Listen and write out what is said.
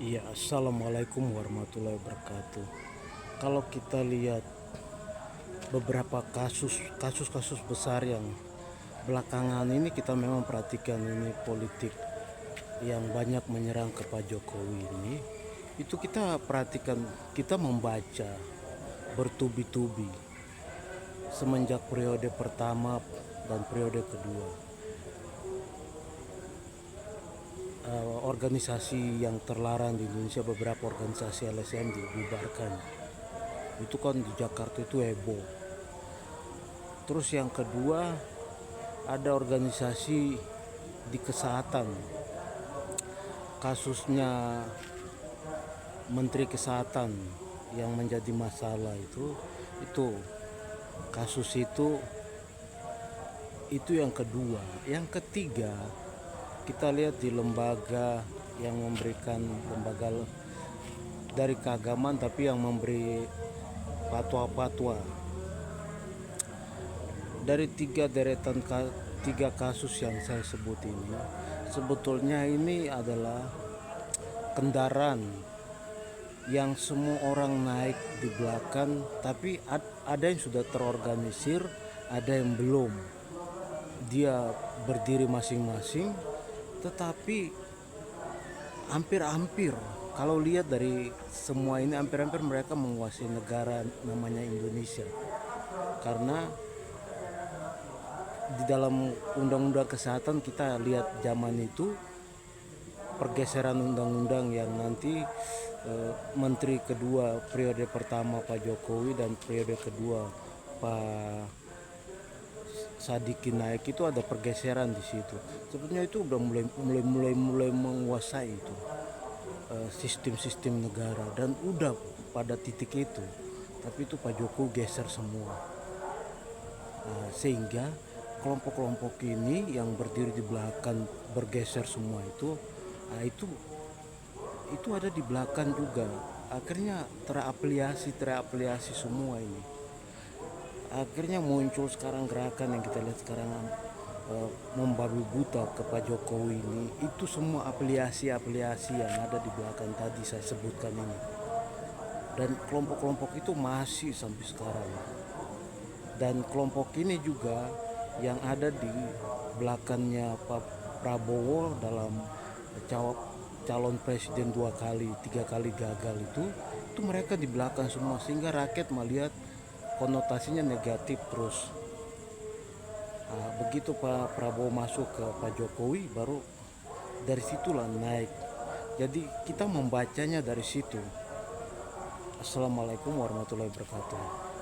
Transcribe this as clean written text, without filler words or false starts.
Iya, assalamualaikum warahmatullahi wabarakatuh. Kalau kita lihat beberapa kasus besar yang belakangan ini kita memang perhatikan ini politik yang banyak menyerang ke Pak Jokowi ini, itu kita perhatikan, kita membaca bertubi-tubi semenjak periode pertama dan periode kedua. Organisasi yang terlarang di Indonesia, beberapa organisasi LSM dibubarkan. Itu kan di Jakarta itu heboh. Terus yang kedua, ada organisasi di kesehatan, kasusnya Menteri Kesehatan yang menjadi masalah itu kasus itu yang kedua. Yang ketiga, kita lihat di lembaga yang memberikan, lembaga dari keagamaan tapi yang memberi fatwa-fatwa. Dari tiga kasus yang saya sebut ini, sebetulnya ini adalah kendaraan yang semua orang naik di belakang, tapi ada yang sudah terorganisir, ada yang belum. Dia berdiri masing-masing, tetapi hampir-hampir kalau lihat dari semua ini, hampir-hampir mereka menguasai negara namanya Indonesia. Karena di dalam undang-undang kesehatan kita lihat zaman itu pergeseran undang-undang yang nanti menteri kedua periode pertama Pak Jokowi dan periode kedua Pak Sadikin naik itu ada pergeseran di situ. Sebetulnya itu udah mulai menguasai itu sistem-sistem negara, dan udah pada titik itu. Tapi itu Pak Jokowi geser semua. Sehingga kelompok-kelompok ini yang berdiri di belakang bergeser semua itu, itu ada di belakang juga. Akhirnya terafiliasi semua ini. Akhirnya muncul sekarang gerakan yang kita lihat sekarang, membabi buta ke Pak Jokowi ini. Itu semua afiliasi yang ada di belakang tadi saya sebutkan ini. Dan kelompok-kelompok itu masih sampai sekarang. Dan kelompok ini juga yang ada di belakangnya Pak Prabowo dalam calon presiden 2 kali 3 kali gagal itu mereka di belakang semua, sehingga rakyat melihat konotasinya negatif terus. Begitu Pak Prabowo masuk ke Pak Jokowi, baru dari situlah naik. Jadi kita membacanya dari situ. Assalamualaikum warahmatullahi wabarakatuh.